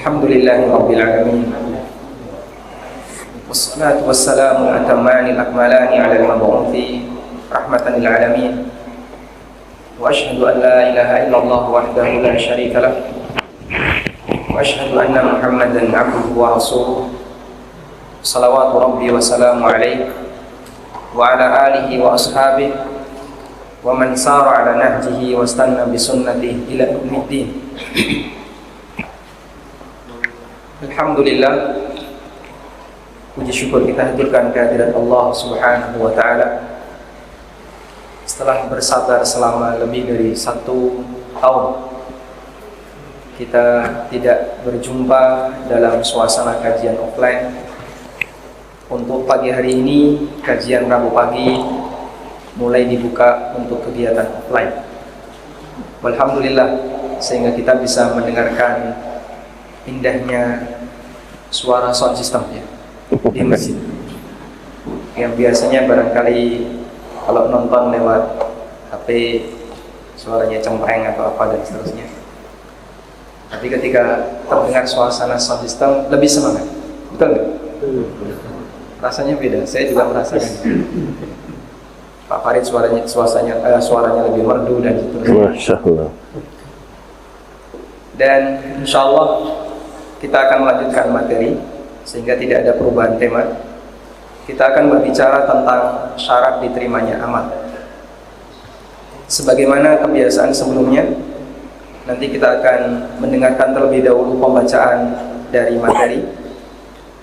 Alhamdulillahi Rabbil Alamin. Wassalatu wassalamu atamani al-akmalani ala al-mabu'uthi rahmatan lil alamin. Wa ashhadu an la ilaha illallah wahdahu la syarika lah. Wa ashhadu anna Muhammadan abduhu wa rasuluh. Salawatu rabbi wa salamu alaihi wa ala alihi wa ashabihi wa man sara ala nahjihi wa istanna bi sunnatihi ila yaumiddin. Alhamdulillah, puji syukur kita haturkan kehadirat Allah Subhanahu wa taala. Setelah bersabar selama lebih dari 1 tahun, kita tidak berjumpa dalam suasana kajian offline. Untuk pagi hari ini, kajian Rabu pagi mulai dibuka untuk kegiatan offline. Alhamdulillah, sehingga kita bisa mendengarkan indahnya suara sound system ya di masjid. Yang biasanya barangkali kalau nonton lewat HP suaranya cempreng atau apa dan seterusnya. Tapi ketika terdengar suasana sound system lebih semangat. Betul nggak? Rasanya beda. Saya juga merasakan. Pak Farid suaranya lebih merdu dan seterusnya. Masya Allah. Dan insya Allah kita akan melanjutkan materi sehingga tidak ada perubahan tema. Kita akan berbicara tentang syarat diterimanya amal. Sebagaimana kebiasaan sebelumnya, nanti kita akan mendengarkan terlebih dahulu pembacaan dari materi,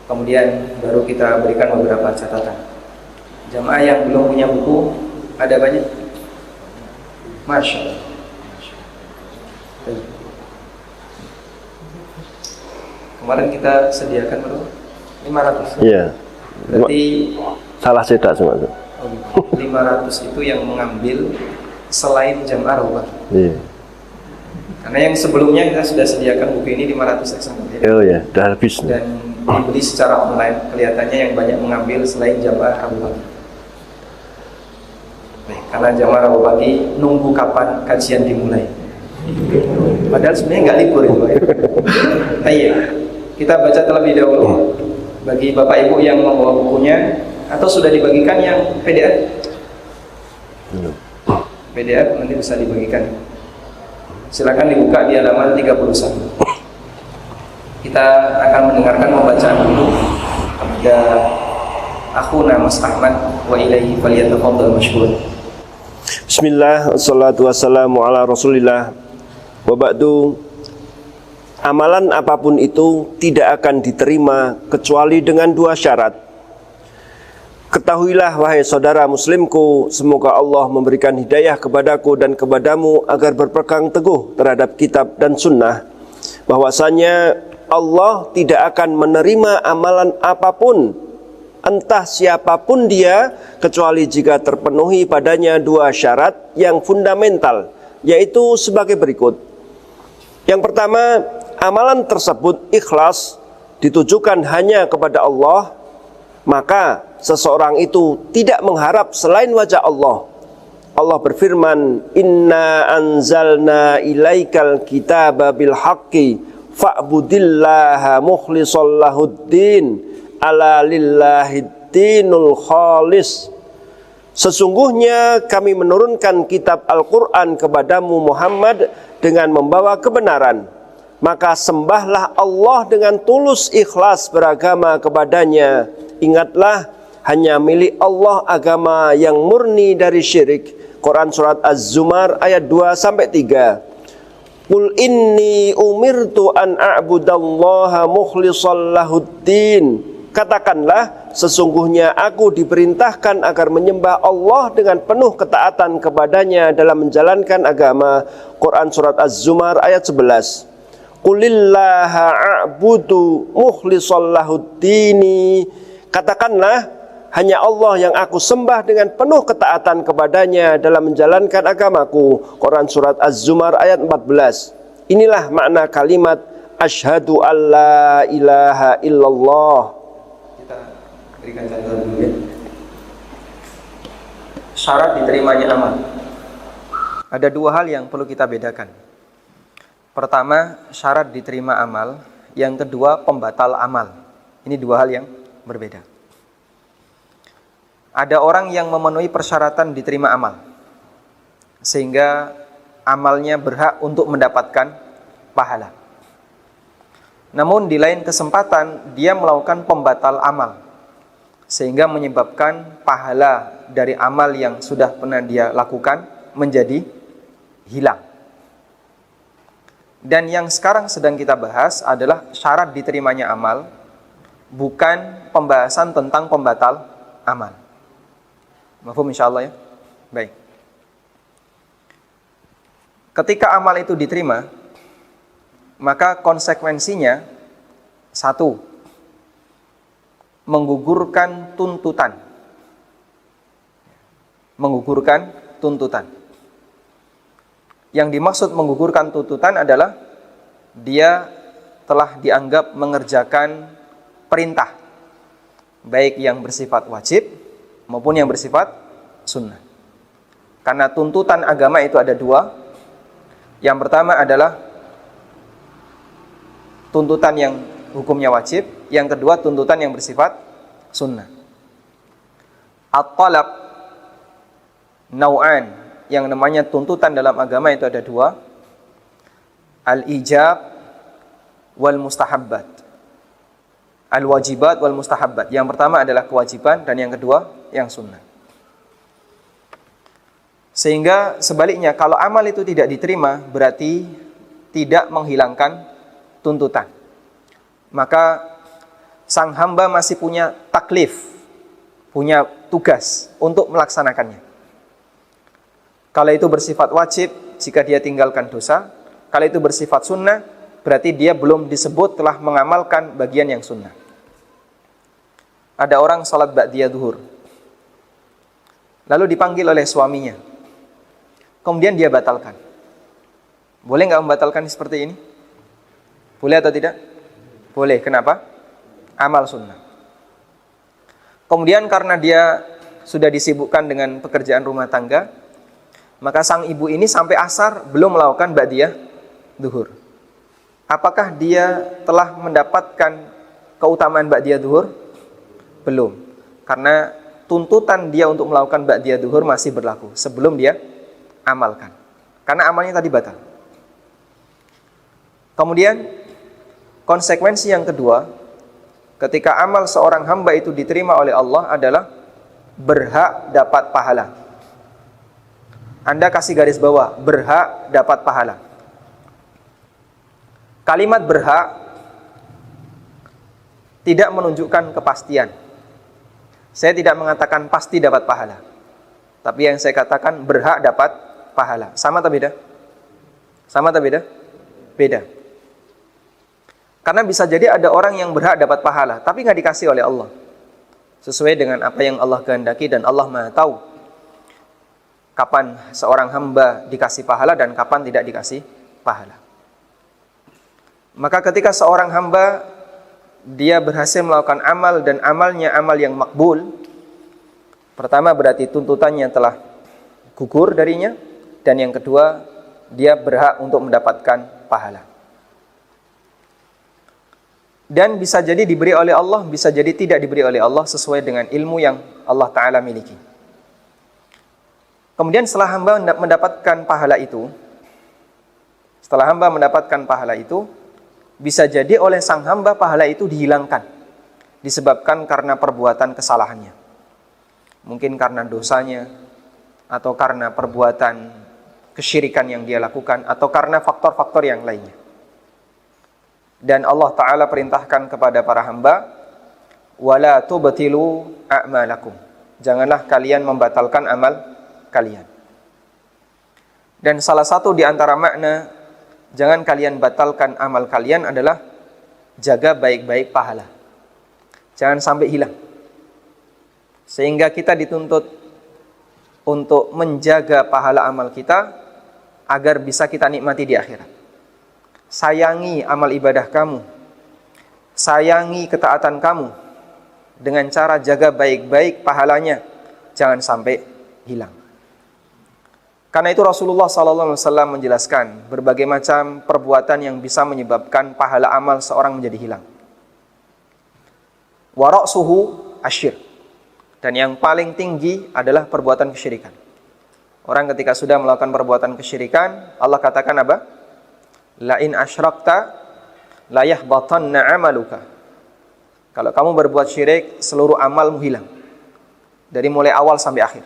kemudian baru kita berikan beberapa catatan. Jamaah yang belum punya buku, ada banyak? Masya Allah. Kemarin kita sediakan berapa? 500. Iya. Berarti salah cetak semua. 500 itu yang mengambil selain jam arwah. Iya. Karena yang sebelumnya kita sudah sediakan buku ini 500 eksemplar ya. Oh ya, udah habis. Dan dibeli secara online. Kelihatannya yang banyak mengambil selain jam arwah. Karena jam arwah pagi nunggu kapan kajian dimulai. Padahal sebenarnya nggak libur itu. Ayo, kita baca terlebih dahulu. Bagi Bapak Ibu yang membawa bukunya atau sudah dibagikan yang PDF? PDF nanti bisa dibagikan. Silakan dibuka di halaman 31. Kita akan mendengarkan pembacaan dulu kepada akhuna Mas Ahmad wa ilaihi falyatafadhal mashkur. Bismillah, wassalatu wassalamu ala rasulillah. Wa ba'du. Amalan apapun itu tidak akan diterima kecuali dengan 2 syarat. Ketahuilah wahai saudara muslimku, semoga Allah memberikan hidayah kepadaku dan kepadamu agar berpegang teguh terhadap kitab dan sunnah, bahwasanya Allah tidak akan menerima amalan apapun, entah siapapun dia, kecuali jika terpenuhi padanya 2 syarat yang fundamental, yaitu sebagai berikut. Yang pertama, amalan tersebut ikhlas, ditujukan hanya kepada Allah, maka seseorang itu tidak mengharap selain wajah Allah. Allah berfirman, "Inna anzalna ilaikal kitaba bil haqqi fa'budillaha mukhlishal lahuddin ala lillahid dinul khalis." Sesungguhnya kami menurunkan kitab Al-Quran kepadamu Muhammad dengan membawa kebenaran, maka sembahlah Allah dengan tulus ikhlas beragama kepadanya. Ingatlah, hanya milik Allah agama yang murni dari syirik. Quran surat Az-Zumar ayat 2-3. Qul inni umirtu an a'budallaha mukhlishal lahuddin. Katakanlah, sesungguhnya aku diperintahkan agar menyembah Allah dengan penuh ketaatan kepadanya dalam menjalankan agama. Quran surat Az-Zumar ayat 11. Qulillaha a'budu mukhlishal lahuddini. Katakanlah, hanya Allah yang aku sembah dengan penuh ketaatan kepadanya dalam menjalankan agamaku. Quran surat Az-Zumar ayat 14. Inilah makna kalimat asyhadu alla ilaha illallah. Kita berikan contoh dulu ya. Syarat diterimanya amal. Ada 2 hal yang perlu kita bedakan. Pertama, syarat diterima amal yang kedua pembatal amal. Ini dua hal yang berbeda. Ada orang yang memenuhi persyaratan diterima amal, sehingga amalnya berhak untuk mendapatkan pahala. Namun di lain kesempatan dia melakukan pembatal amal, sehingga menyebabkan pahala dari amal yang sudah pernah dia lakukan menjadi hilang. Dan yang sekarang sedang kita bahas adalah syarat diterimanya amal, bukan pembahasan tentang pembatal amal. Mafhum insyaallah ya? Baik. Ketika amal itu diterima, maka konsekuensinya satu, menggugurkan tuntutan. Menggugurkan tuntutan. Yang dimaksud menggugurkan tuntutan adalah dia telah dianggap mengerjakan perintah, baik yang bersifat wajib maupun yang bersifat sunnah. Karena tuntutan agama itu ada dua. Yang pertama adalah tuntutan yang hukumnya wajib, yang kedua tuntutan yang bersifat sunnah. At-talab nau'an, yang namanya tuntutan dalam agama itu ada dua. Al-ijab wal mustahabbat. Al-wajibat wal mustahabbat. Yang pertama adalah kewajiban dan yang kedua yang sunnah. Sehingga sebaliknya, kalau amal itu tidak diterima, berarti tidak menghilangkan tuntutan. Maka sang hamba masih punya taklif, punya tugas untuk melaksanakannya. Kalau itu bersifat wajib, jika dia tinggalkan dosa. Kalau itu bersifat sunnah, berarti dia belum disebut telah mengamalkan bagian yang sunnah. Ada orang salat ba'diyah zuhur, lalu dipanggil oleh suaminya, kemudian dia batalkan. Boleh nggak membatalkan seperti ini? Boleh atau tidak? Boleh. Kenapa? Amal sunnah. Kemudian karena dia sudah disibukkan dengan pekerjaan rumah tangga, maka sang ibu ini sampai asar belum melakukan ba'diyah zuhur. Apakah dia telah mendapatkan keutamaan ba'diyah zuhur? Belum. Karena tuntutan dia untuk melakukan ba'diyah zuhur masih berlaku sebelum dia amalkan. Karena amalnya tadi batal. Kemudian konsekuensi yang kedua, ketika amal seorang hamba itu diterima oleh Allah adalah berhak dapat pahala. Anda kasih garis bawah, berhak dapat pahala. Kalimat berhak tidak menunjukkan kepastian. Saya tidak mengatakan pasti dapat pahala, tapi yang saya katakan berhak dapat pahala. Sama atau beda? Sama atau beda? Beda. Karena bisa jadi ada orang yang berhak dapat pahala, tapi nggak dikasih oleh Allah, sesuai dengan apa yang Allah kehendaki, dan Allah Maha tahu kapan seorang hamba dikasih pahala dan kapan tidak dikasih pahala. Maka ketika seorang hamba dia berhasil melakukan amal dan amalnya amal yang makbul, pertama berarti tuntutannya telah gugur darinya, dan yang kedua dia berhak untuk mendapatkan pahala. Dan bisa jadi diberi oleh Allah, bisa jadi tidak diberi oleh Allah sesuai dengan ilmu yang Allah Ta'ala miliki. Kemudian setelah hamba mendapatkan pahala itu, bisa jadi oleh sang hamba pahala itu dihilangkan, disebabkan karena perbuatan kesalahannya. Mungkin karena dosanya, atau karena perbuatan kesyirikan yang dia lakukan, atau karena faktor-faktor yang lainnya. Dan Allah Ta'ala perintahkan kepada para hamba, wala tubtilu a'malakum. Janganlah kalian membatalkan amal kalian. Dan salah satu di antara makna jangan kalian batalkan amal kalian adalah jaga baik-baik pahala. Jangan sampai hilang. Sehingga kita dituntut untuk menjaga pahala amal kita agar bisa kita nikmati di akhirat. Sayangi amal ibadah kamu, sayangi ketaatan kamu dengan cara jaga baik-baik pahalanya, jangan sampai hilang. Karena itu Rasulullah SAW menjelaskan berbagai macam perbuatan yang bisa menyebabkan pahala amal seorang menjadi hilang. Wa ra'suhu asyirk. Dan yang paling tinggi adalah perbuatan kesyirikan. Orang ketika sudah melakukan perbuatan kesyirikan, Allah katakan apa? La in asyrakta la yahbatanna amaluka. Kalau kamu berbuat syirik, seluruh amalmu hilang. Dari mulai awal sampai akhir.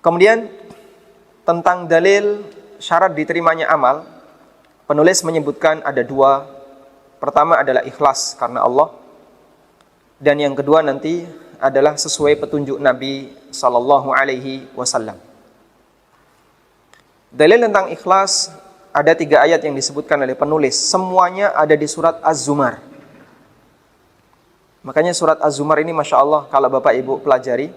Kemudian tentang dalil syarat diterimanya amal, penulis menyebutkan ada dua. Pertama adalah ikhlas karena Allah, dan yang kedua nanti adalah sesuai petunjuk Nabi Sallallahu Alaihi Wasallam. Dalil tentang ikhlas ada 3 ayat yang disebutkan oleh penulis. Semuanya ada di surat Az-Zumar. Makanya surat Az-Zumar ini Masya Allah kalau Bapak Ibu pelajari,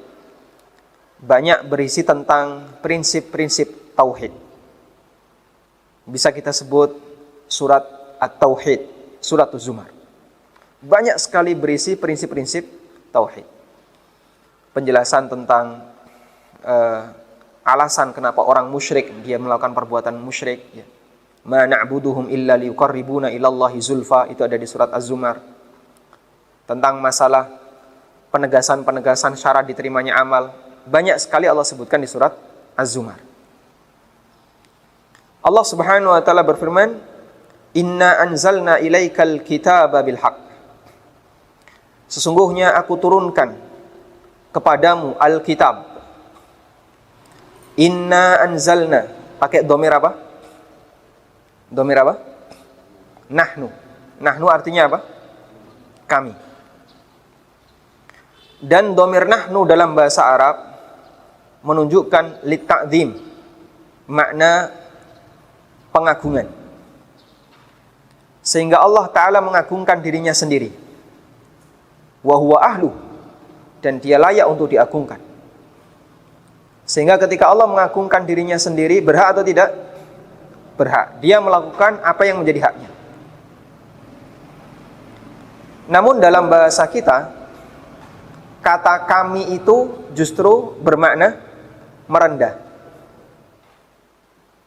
banyak berisi tentang prinsip-prinsip tauhid. Bisa kita sebut surat At-Tauhid, surat Az-Zumar. Banyak sekali berisi prinsip-prinsip tauhid. Penjelasan tentang alasan kenapa orang musyrik dia melakukan perbuatan musyrik, ya. Ma na'buduhum illa liyuqarribuna ilallahi zulfa, itu ada di surat Az-Zumar. Tentang masalah penegasan-penegasan syarat diterimanya amal, banyak sekali Allah sebutkan di surat Az-Zumar. Allah Subhanahu wa taala berfirman, "Inna anzalna ilaikal kitaba bil haqq." Sesungguhnya aku turunkan kepadamu Alkitab. Inna anzalna, pakai dhamir apa? Dhamir apa? Nahnu. Nahnu artinya apa? Kami. Dan dhamir nahnu dalam bahasa Arab menunjukkan litta'zim, makna pengagungan. Sehingga Allah Ta'ala mengagungkan dirinya sendiri. Wa huwa ahlu, dan dia layak untuk diagungkan. Sehingga ketika Allah mengagungkan dirinya sendiri, berhak atau tidak? Berhak. Dia melakukan apa yang menjadi haknya. Namun dalam bahasa kita, kata kami itu justru bermakna merendah.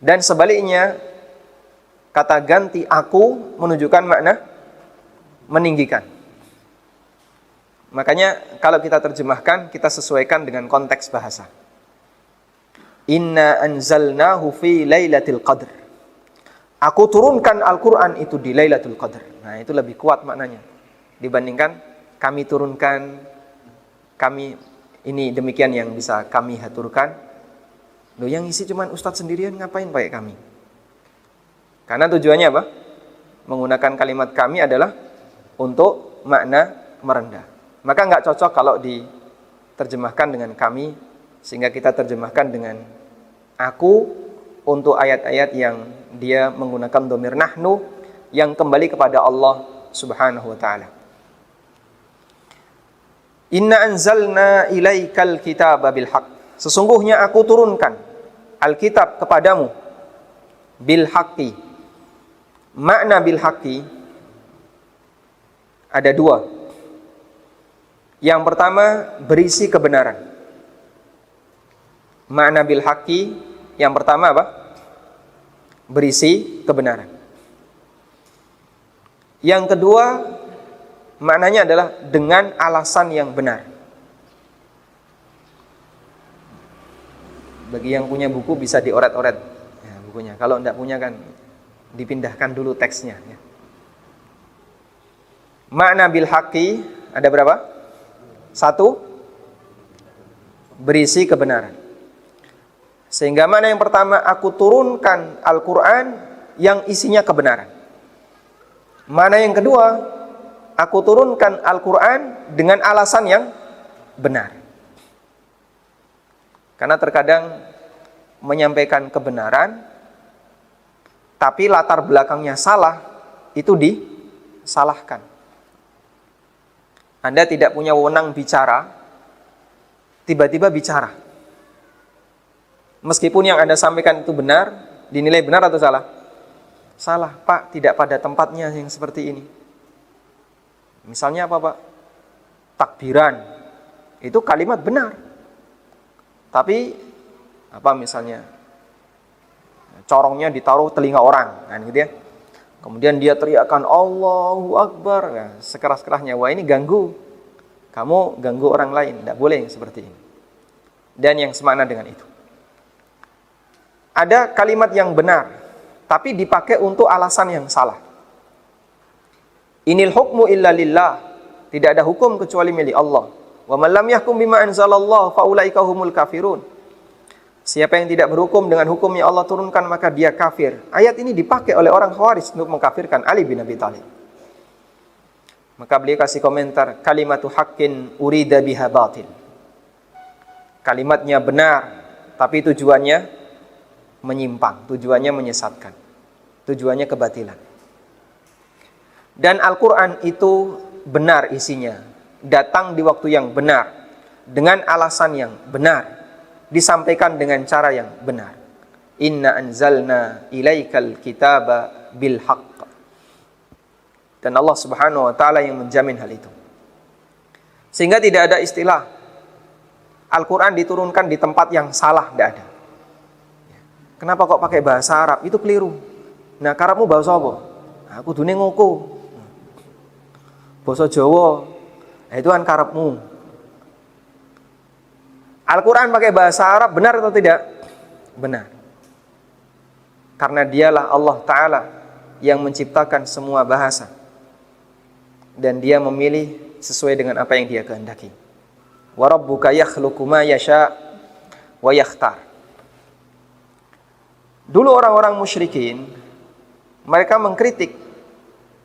Dan sebaliknya, kata ganti aku menunjukkan makna meninggikan. Makanya kalau kita terjemahkan, kita sesuaikan dengan konteks bahasa. Inna anzalnahu fi lailatul qadr. Aku turunkan Al-Quran itu di Lailatul Qadar. Nah, itu lebih kuat maknanya dibandingkan kami turunkan, kami ini demikian yang bisa kami haturkan. Loh, yang isi cuman ustadz sendirian, ngapain pakai kami? Karena tujuannya apa? Menggunakan kalimat kami adalah untuk makna merendah. Maka nggak cocok kalau diterjemahkan dengan kami, sehingga kita terjemahkan dengan aku untuk ayat-ayat yang dia menggunakan dhamir nahnu yang kembali kepada Allah Subhanahu wa taala. Inna anzalna ilaikal kitaba bil haqq. Sesungguhnya aku turunkan Alkitab kepadamu bil haqqi. Makna bil haqqi ada 2. Yang pertama, berisi kebenaran. Makna bil haqqi yang pertama apa? Berisi kebenaran. Yang kedua, maknanya adalah dengan alasan yang benar. Bagi yang punya buku bisa dioret-oret ya, bukunya. Kalau tidak punya kan dipindahkan dulu teksnya ya. Makna bil haqqi ada berapa? 1, berisi kebenaran. Sehingga mana yang pertama, aku turunkan Al-Quran yang isinya kebenaran. Mana yang kedua, aku turunkan Al-Quran dengan alasan yang benar. Karena terkadang menyampaikan kebenaran, tapi latar belakangnya salah, itu disalahkan. Anda tidak punya wewenang bicara, tiba-tiba bicara. Meskipun yang Anda sampaikan itu benar, dinilai benar atau salah? Salah, Pak, tidak pada tempatnya yang seperti ini. Misalnya apa, Pak? Takbiran, itu kalimat benar. Tapi apa misalnya corongnya ditaruh telinga orang, kan gitu ya. Kemudian dia teriakkan Allahu Akbar, ya, sekeras-kerasnya. Wah, ini ganggu. Kamu ganggu orang lain, tidak boleh seperti ini. Dan yang semakna dengan itu. Ada kalimat yang benar, tapi dipakai untuk alasan yang salah. Inil hukmu illa lillah. Tidak ada hukum kecuali milik Allah. Wa man lam yahkum bima anzalallah fa ulaika humul kafirun. Siapa yang tidak berhukum dengan hukum yang Allah turunkan maka dia kafir. Ayat ini dipakai oleh orang Khawarij untuk mengkafirkan Ali bin Abi Thalib. Maka beliau kasih komentar, kalimatu haqqin urida biha batil. Kalimatnya benar, tapi tujuannya menyimpang, tujuannya menyesatkan, tujuannya kebatilan. Dan Al-Quran itu benar isinya, datang di waktu yang benar, dengan alasan yang benar, disampaikan dengan cara yang benar. Inna anzalna ilaikal kitaba bil haqq. Dan Allah Subhanahu wa taala yang menjamin hal itu. Sehingga tidak ada istilah Al-Quran diturunkan di tempat yang salah, tidak ada. Kenapa kok pakai bahasa Arab? Itu keliru. Nah, karepmu bahasa apa? Aku kudune ngoko. Bahasa Jawa. Nah, itu kan karepmu. Al-Quran pakai bahasa Arab benar atau tidak? Benar. Karena dialah Allah Ta'ala yang menciptakan semua bahasa. Dan dia memilih sesuai dengan apa yang dia kehendaki. Wa rabbuka yakhluqu ma yasha' wa yakhtar. Dulu orang-orang musyrikin, mereka mengkritik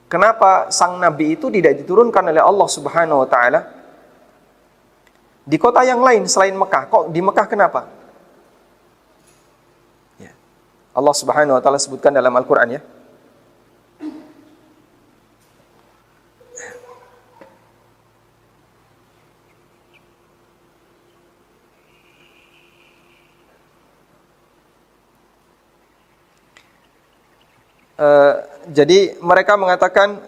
kenapa sang nabi itu tidak diturunkan oleh Allah Subhanahu wa taala di kota yang lain selain Mekah. Kok di Mekah kenapa? Ya. Allah Subhanahu wa taala sebutkan dalam Al-Qur'an, ya. Jadi mereka mengatakan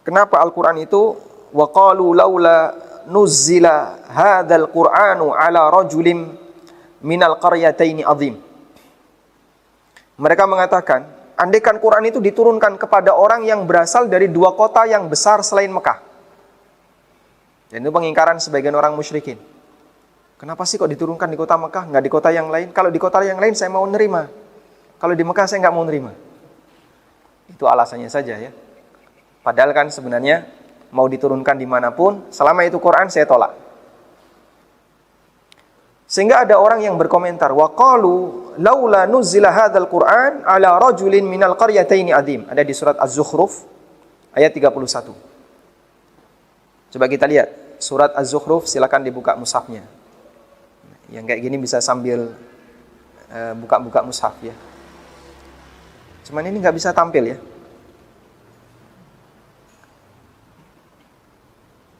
kenapa Al-Quran itu wa qalu laula nuzzila hadzal Qur'anu ala rajulin minal qaryataini azim. Mereka mengatakan andaikan Quran itu diturunkan kepada orang yang berasal dari dua kota yang besar selain Mekah. Dan itu pengingkaran sebagian orang musyrikin. Kenapa sih kok diturunkan di kota Mekah, nggak di kota yang lain? Kalau di kota yang lain saya mau nerima. Kalau di Mekah saya nggak mau nerima. Itu alasannya saja, ya. Padahal kan sebenarnya mau diturunkan dimanapun, selama itu Quran saya tolak. Sehingga ada orang yang berkomentar, wa qalu laula nuzila hadzal Qur'an ala rajulin minal qaryataini adim. Ada di surat Az-Zukhruf ayat 31. Coba kita lihat surat Az-Zukhruf, silakan dibuka mushafnya. Yang kayak gini bisa sambil buka-buka mushaf, ya. Cuman ini nggak bisa tampil, ya.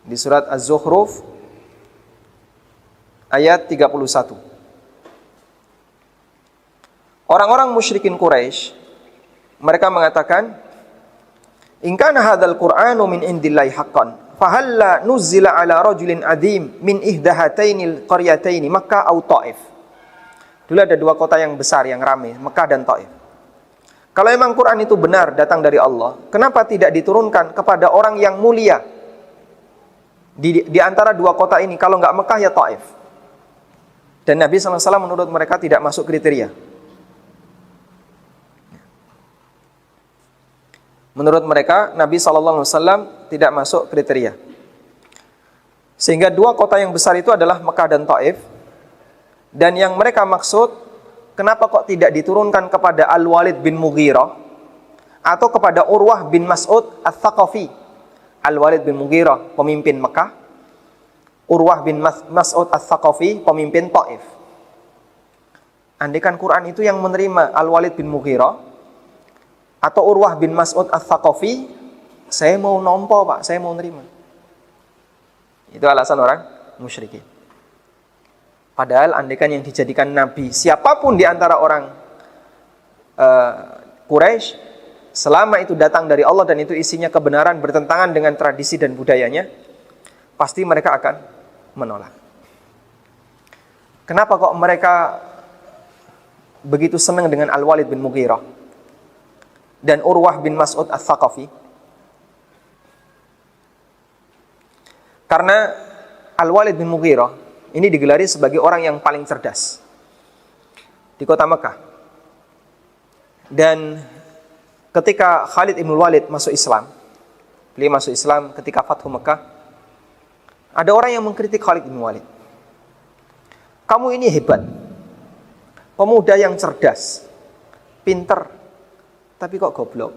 Di surat Az-Zukhruf ayat 31. Orang-orang musyrikin Quraisy mereka mengatakan, "In kana hadzal Qur'anu min indillahi haqqan, fa halla nuzila ala rajulin adim min ihdahatainil qaryataini Makkah au Taif." Dulu ada dua kota yang besar yang ramai, Mekah dan Taif. Kalau memang Quran itu benar datang dari Allah, kenapa tidak diturunkan kepada orang yang mulia di antara dua kota ini? Kalau nggak Mekah ya Taif. Dan Nabi SAW menurut mereka tidak masuk kriteria. Menurut mereka Nabi SAW tidak masuk kriteria. Sehingga dua kota yang besar itu adalah Mekah dan Taif. Dan yang mereka maksud, kenapa kok tidak diturunkan kepada Al-Walid bin Mughirah atau kepada Urwah bin Mas'ud Ats-Tsaqafi? Al-Walid bin Mughirah pemimpin Mekah, Urwah bin Mas'ud Ats-Tsaqafi pemimpin Taif. Andaikan Quran itu yang menerima Al-Walid bin Mughirah atau Urwah bin Mas'ud Ats-Tsaqafi, saya mau nompo, Pak, saya mau nerima. Itu alasan orang musyrikin. Padahal andaikan yang dijadikan nabi siapapun di antara orang Quraisy, selama itu datang dari Allah dan itu isinya kebenaran bertentangan dengan tradisi dan budayanya, pasti mereka akan menolak. Kenapa kok mereka begitu senang dengan Al-Walid bin Mughirah dan Urwah bin Mas'ud Ats-Tsaqafi? Karena Al-Walid bin Mughirah ini digelari sebagai orang yang paling cerdas di kota Mekah. Dan ketika Khalid bin Walid masuk Islam, beliau masuk Islam ketika Fathu Mekah, ada orang yang mengkritik Khalid bin Walid. Kamu ini hebat, pemuda yang cerdas, pinter, tapi kok goblok.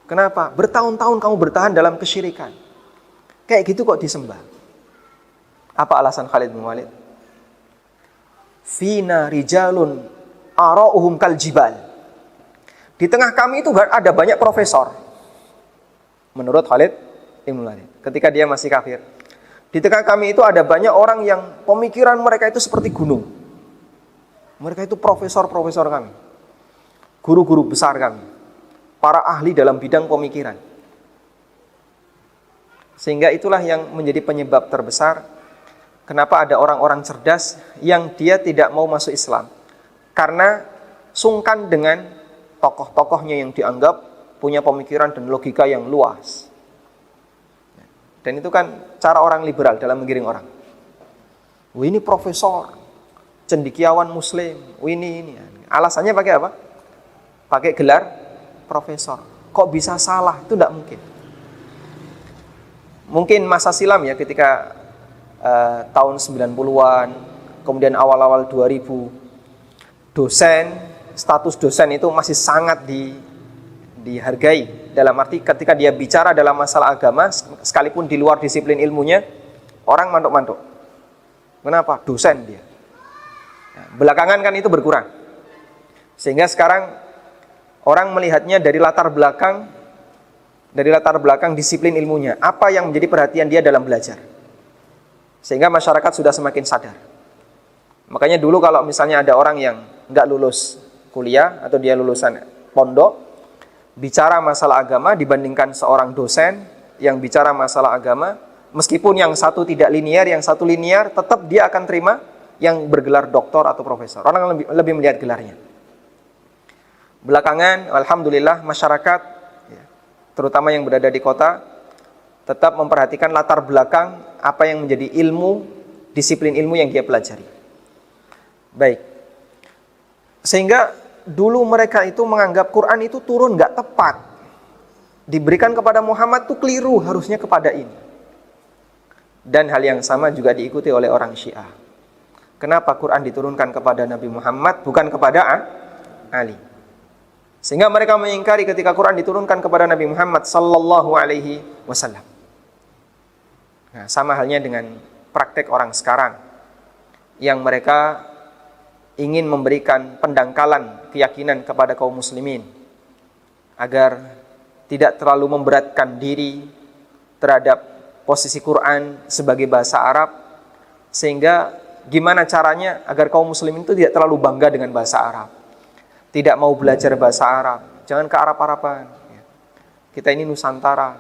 Kenapa? Bertahun-tahun kamu bertahan dalam kesyirikan. Kayak gitu kok disembah. Apa alasan Khalid bin Walid? Fina rijalun ara'uhum kal jibal. Di tengah kami itu ada banyak profesor. Menurut Khalid bin Walid, ketika dia masih kafir. Di tengah kami itu ada banyak orang yang pemikiran mereka itu seperti gunung. Mereka itu profesor-profesor kami, guru-guru besar kami, para ahli dalam bidang pemikiran. Sehingga itulah yang menjadi penyebab terbesar kenapa ada orang-orang cerdas yang dia tidak mau masuk Islam. Karena sungkan dengan tokoh-tokohnya yang dianggap punya pemikiran dan logika yang luas. Dan itu kan cara orang liberal dalam menggiring orang. Wah, ini profesor, cendekiawan muslim, ini. Alasannya pakai apa? Pakai gelar profesor. Kok bisa salah? Itu tidak mungkin. Mungkin masa silam ya, ketika tahun 90-an, kemudian awal-awal 2000, status dosen itu masih sangat dihargai. Dalam arti ketika dia bicara dalam masalah agama, sekalipun di luar disiplin ilmunya, orang mantuk-mantuk. Kenapa? Dosen dia. Belakangan kan itu berkurang. Sehingga sekarang orang melihatnya dari latar belakang disiplin ilmunya. Apa yang menjadi perhatian dia dalam belajar. Sehingga masyarakat sudah semakin sadar. Makanya dulu kalau misalnya ada orang yang nggak lulus kuliah atau dia lulusan pondok, bicara masalah agama dibandingkan seorang dosen yang bicara masalah agama, meskipun yang satu tidak linear, yang satu linear, tetap dia akan terima yang bergelar doktor atau profesor. Orang lebih melihat gelarnya. Belakangan, alhamdulillah, masyarakat, terutama yang berada di kota, tetap memperhatikan latar belakang apa yang menjadi ilmu, disiplin ilmu yang dia pelajari. Baik. Sehingga dulu mereka itu menganggap Quran itu turun nggak tepat. Diberikan kepada Muhammad itu keliru, harusnya kepada ini. Dan hal yang sama juga diikuti oleh orang Syiah. Kenapa Quran diturunkan kepada Nabi Muhammad, bukan kepada Ali? Sehingga mereka mengingkari ketika Quran diturunkan kepada Nabi Muhammad sallallahu alaihi wasallam. Nah, sama halnya dengan praktek orang sekarang yang mereka ingin memberikan pendangkalan keyakinan kepada kaum muslimin agar tidak terlalu memberatkan diri terhadap posisi Quran sebagai bahasa Arab, sehingga gimana caranya agar kaum muslimin itu tidak terlalu bangga dengan bahasa Arab, tidak mau belajar bahasa Arab, jangan ke Arab-Araban, kita ini Nusantara,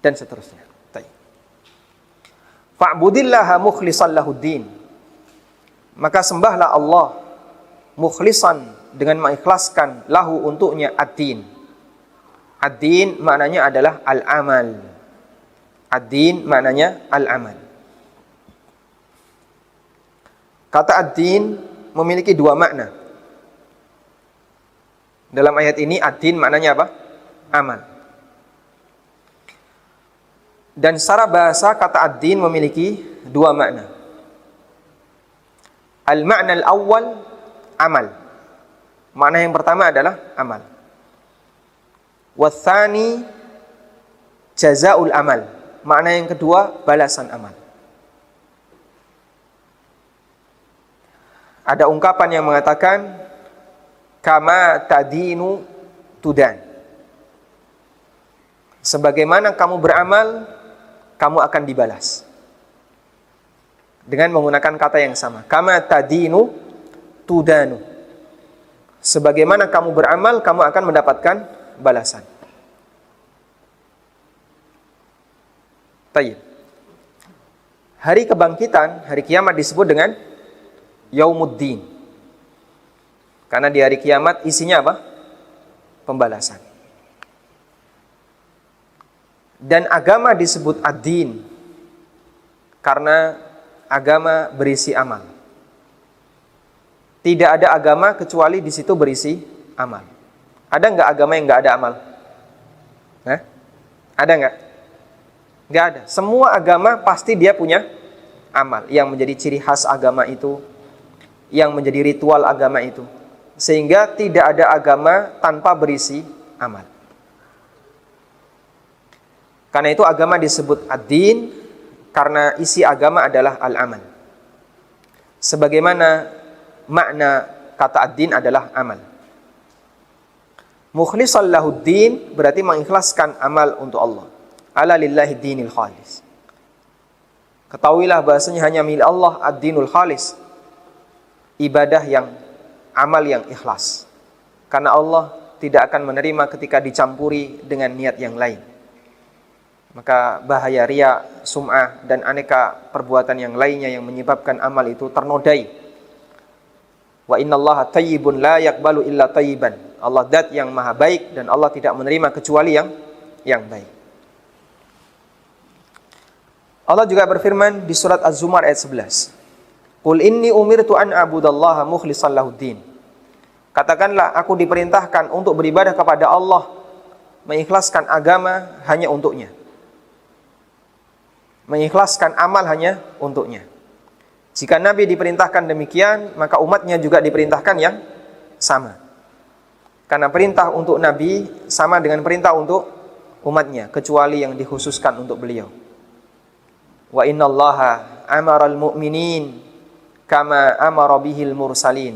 dan seterusnya. Fa'budillaha mukhlishan lahuddin, maka sembahlah Allah mukhlisan, dengan mengikhlaskan, lahu untuknya, ad-din. Ad-din maknanya adalah al-amal. Ad-din maknanya al-amal. Kata ad-din memiliki dua makna. Dalam ayat ini ad-din maknanya apa? Amal. Dan secara bahasa kata ad-din memiliki dua makna. Al-ma'na al-awwal amal. Makna yang pertama adalah amal. Watsani jazaa'ul amal. Makna yang kedua balasan amal. Ada ungkapan yang mengatakan kama tadinu tudan. Sebagaimana kamu beramal, kamu akan dibalas. Dengan menggunakan kata yang sama. Kama tadinu tudanu. Sebagaimana kamu beramal, kamu akan mendapatkan balasan. Tayyib. Hari kebangkitan, hari kiamat disebut dengan Yaumuddin. Karena di hari kiamat isinya apa? Pembalasan. Dan agama disebut ad-din karena agama berisi amal. Tidak ada agama kecuali di situ berisi amal. Ada nggak agama yang nggak ada amal? Hah? Ada nggak? Nggak ada. Semua agama pasti dia punya amal yang menjadi ciri khas agama itu, yang menjadi ritual agama itu. Sehingga tidak ada agama tanpa berisi amal. Karena itu agama disebut ad-din karena isi agama adalah al-amal. Sebagaimana makna kata ad-din adalah amal. Mukhlishan lahud-din berarti mengikhlaskan amal untuk Allah. Ala lillahi dinil khalis. Ketahuilah bahasanya hanya milik Allah ad-dinul khalis. Ibadah yang amal yang ikhlas. Karena Allah tidak akan menerima ketika dicampuri dengan niat yang lain. Maka bahaya riya, sum'ah dan aneka perbuatan yang lainnya yang menyebabkan amal itu ternodai. Wa innallaha thayyibun la yaqbalu illa thayyiban. Allah zat yang maha baik dan Allah tidak menerima kecuali yang baik. Allah juga berfirman di surat Az-Zumar ayat 11. Qul inni umirtu an a'budallaha mukhlishan lahuddin. Katakanlah aku diperintahkan untuk beribadah kepada Allah, mengikhlaskan agama hanya untuknya. Mengikhlaskan amal hanya untuknya. Jika Nabi diperintahkan demikian, maka umatnya juga diperintahkan yang sama. Karena perintah untuk Nabi sama dengan perintah untuk umatnya, kecuali yang dikhususkan untuk beliau. Wa innallaha amaral mu'minin kama amara bihil mursalin.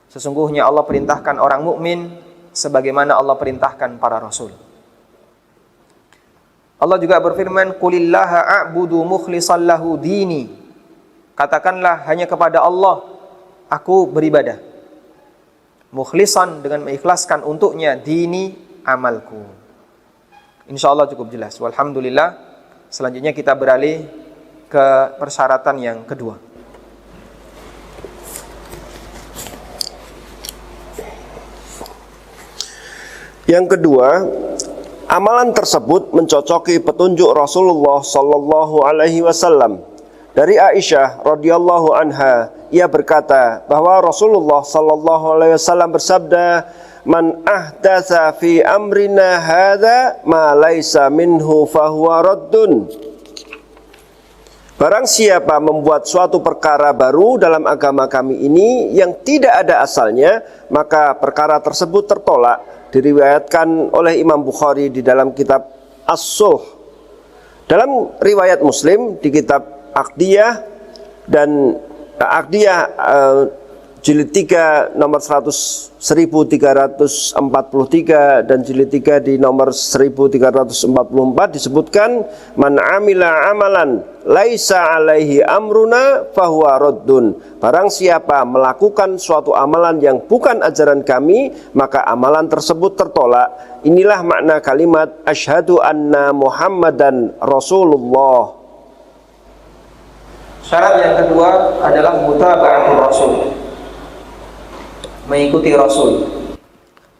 Sesungguhnya Allah perintahkan orang mukmin sebagaimana Allah perintahkan para rasul. Allah juga berfirman, "Qulillaha a'budu mukhlishan lahu dini." Katakanlah hanya kepada Allah aku beribadah. Mukhlishan dengan mengikhlaskan untuknya dini amalku. Insyaallah cukup jelas. Walhamdulillah. Selanjutnya kita beralih ke persyaratan yang kedua. Yang kedua, amalan tersebut mencocoki petunjuk Rasulullah sallallahu alaihi wasallam. Dari Aisyah radhiyallahu anha, ia berkata bahwa Rasulullah sallallahu alaihi wasallam bersabda, "Man ahdatsa fi amrina hadza ma laisa minhu fahuwa raddun." Barang siapa membuat suatu perkara baru dalam agama kami ini yang tidak ada asalnya, maka perkara tersebut tertolak. Diriwayatkan oleh Imam Bukhari di dalam kitab As-Sulh. Dalam riwayat Muslim di kitab Aqdiyah dan Aqdiyah jilid 3 nomor 1343 dan jilid 3 di nomor 1344 disebutkan, "Man amila amalan laisa alaihi amruna fahuwa raddun." Barang siapa melakukan suatu amalan yang bukan ajaran kami, maka amalan tersebut tertolak. Inilah makna kalimat asyhadu anna Muhammadan Rasulullah. Syarat yang kedua adalah mutaba'atul Rasul. Mengikuti Rasul.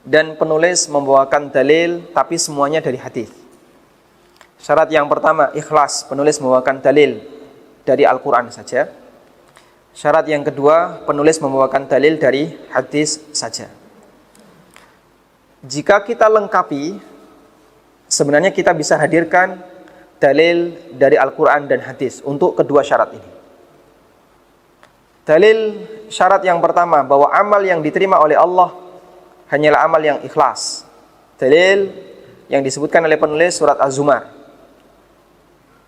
Dan penulis membawakan dalil tapi semuanya dari hadis. Syarat yang pertama ikhlas, penulis membawakan dalil dari Al-Quran saja. Syarat yang kedua penulis membawakan dalil dari hadis saja. Jika kita lengkapi, sebenarnya kita bisa hadirkan dalil dari Al-Quran dan hadis untuk kedua syarat ini. Dalil syarat yang pertama bahwa amal yang diterima oleh Allah hanyalah amal yang ikhlas. Dalil yang disebutkan oleh penulis surat Az-Zumar.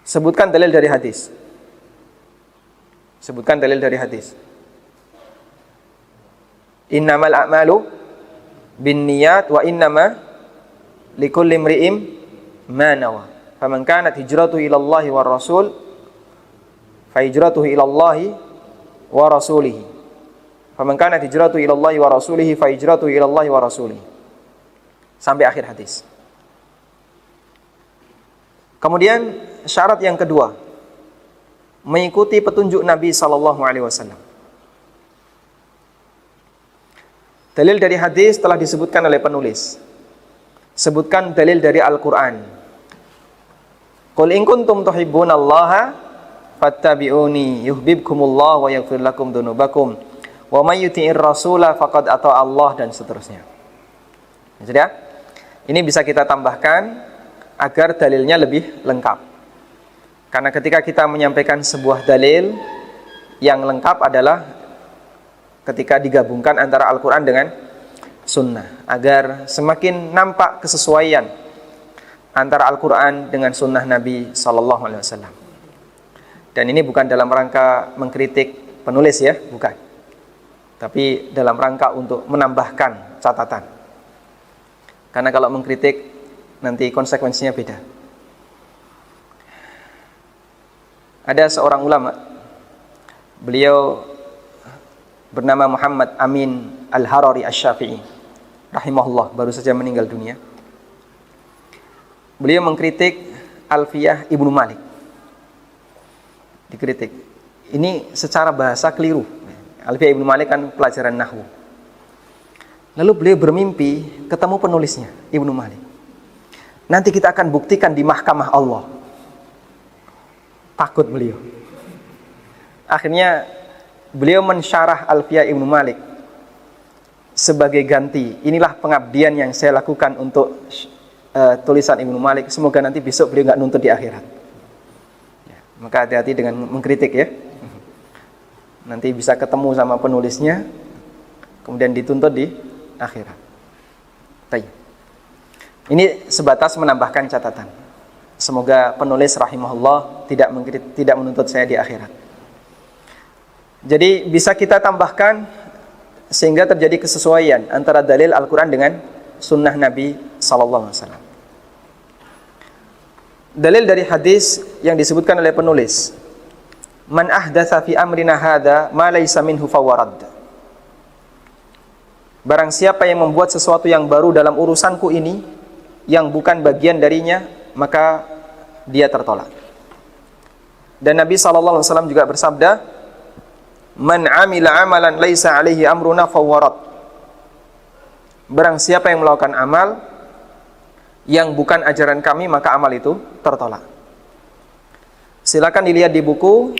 Sebutkan dalil dari hadis. Sebutkan dalil dari hadis. Innamal a'malu binniyat wa innama likulli imri'in ma nawa. Faman kanat hijratuhu ila Allahi war Rasul fa hijratuhu ila Allahi wa rasulihi. Faman kanat hijratuhu ila Allahi wa rasulihi fa hijratuhu ila Allahi wa rasulihi. Sampai akhir hadis. Kemudian syarat yang kedua mengikuti petunjuk Nabi sallallahu alaihi wasallam. Dalil dari hadis telah disebutkan oleh penulis. Sebutkan dalil dari Al-Qur'an. Qul in kuntum tuhibbunallaha fattabi'uni yuhibbukumullah wa yaghfir lakum dzunubakum wa may yuti'ir rasula faqad ata'a Allah, dan seterusnya. Sudah? Ini bisa kita tambahkan agar dalilnya lebih lengkap. Karena ketika kita menyampaikan sebuah dalil, yang lengkap adalah ketika digabungkan antara Al-Quran dengan Sunnah, agar semakin nampak kesesuaian antara Al-Quran dengan Sunnah Nabi SAW. Dan ini bukan dalam rangka mengkritik penulis ya, bukan. Tapi dalam rangka untuk menambahkan catatan. Karena kalau mengkritik nanti konsekuensinya beda. Ada seorang ulama, beliau bernama Muhammad Amin Al-Harari Asy-Syafi'i, rahimahullah, baru saja meninggal dunia. Beliau mengkritik Alfiyah Ibnu Malik. Dikritik. Ini secara bahasa keliru. Alfiyah Ibnu Malik kan pelajaran nahwu. Lalu beliau bermimpi ketemu penulisnya, Ibnu Malik. Nanti kita akan buktikan di mahkamah Allah. Takut beliau. Akhirnya beliau mensyarah Alfiyah Ibnu Malik sebagai ganti. Inilah pengabdian yang saya lakukan untuk tulisan Ibnu Malik. Semoga nanti besok beliau nggak nuntut di akhirat. Ya, maka hati-hati dengan mengkritik ya. Nanti bisa ketemu sama penulisnya, kemudian dituntut di akhirat. Baik. Ini sebatas menambahkan catatan. Semoga penulis rahimahullah tidak menuntut saya di akhirat. Jadi bisa kita tambahkan sehingga terjadi kesesuaian antara dalil Al-Quran dengan Sunnah Nabi SAW. Dalil dari hadis yang disebutkan oleh penulis, man ahdatsa fi amrina hadza ma laysa minhu fawarad. Barang siapa yang membuat sesuatu yang baru dalam urusanku ini yang bukan bagian darinya, maka dia tertolak. Dan Nabi SAW juga bersabda, man amila amalan laysa alaihi amruna fawarad. Barang siapa yang melakukan amal yang bukan ajaran kami, maka amal itu tertolak. Silakan dilihat di buku.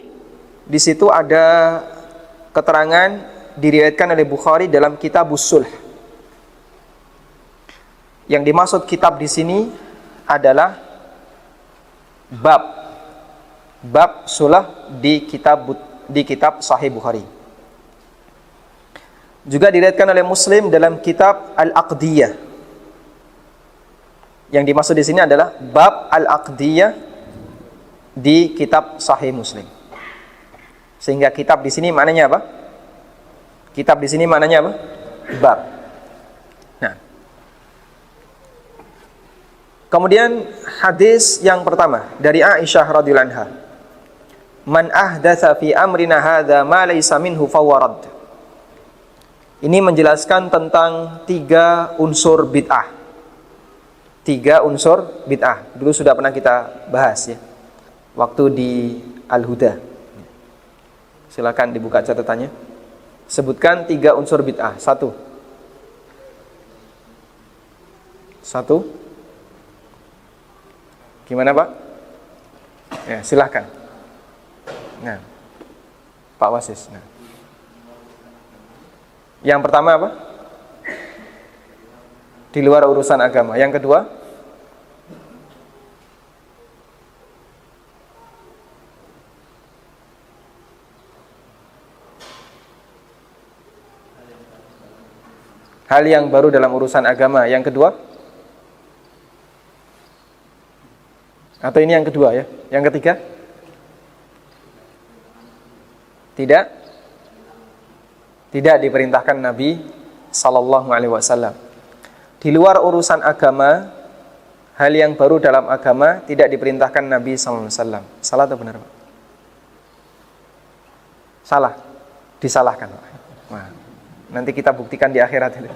Di situ ada keterangan diriwayatkan oleh Bukhari dalam Kitabus Sulh. Yang dimaksud kitab di sini adalah bab sulh di kitab Sahih Bukhari. Juga diriwayatkan oleh Muslim dalam kitab Al-Aqdiyah. Yang dimaksud di sini adalah bab Al-Aqdiyah di kitab Sahih Muslim. Sehingga kitab di sini maknanya apa? Kitab di sini maknanya apa? Bab. Nah. Kemudian hadis yang pertama dari Aisyah radhiyallahu anha. Man ahdatsa fi amrina hadza ma laysa minhu fawarad. Ini menjelaskan tentang 3 unsur bid'ah. 3 unsur bid'ah. Dulu sudah pernah kita bahas ya. Waktu di Al-Huda. Silakan dibuka catatannya. Sebutkan 3 unsur bid'ah. 1. Gimana Pak? Ya, silakan. Nah, Pak Wasis. Nah. Yang pertama apa? Di luar urusan agama. Yang kedua? Hal yang baru dalam urusan agama. Yang kedua? Atau ini yang kedua ya? Yang ketiga? Tidak diperintahkan Nabi sallallahu alaihi wasallam. Di luar urusan agama, hal yang baru dalam agama tidak diperintahkan Nabi sallallahu alaihi wasallam. Salah atau benar, Pak? Salah. Disalahkan, Pak. Nah, nanti kita buktikan di akhirat ini.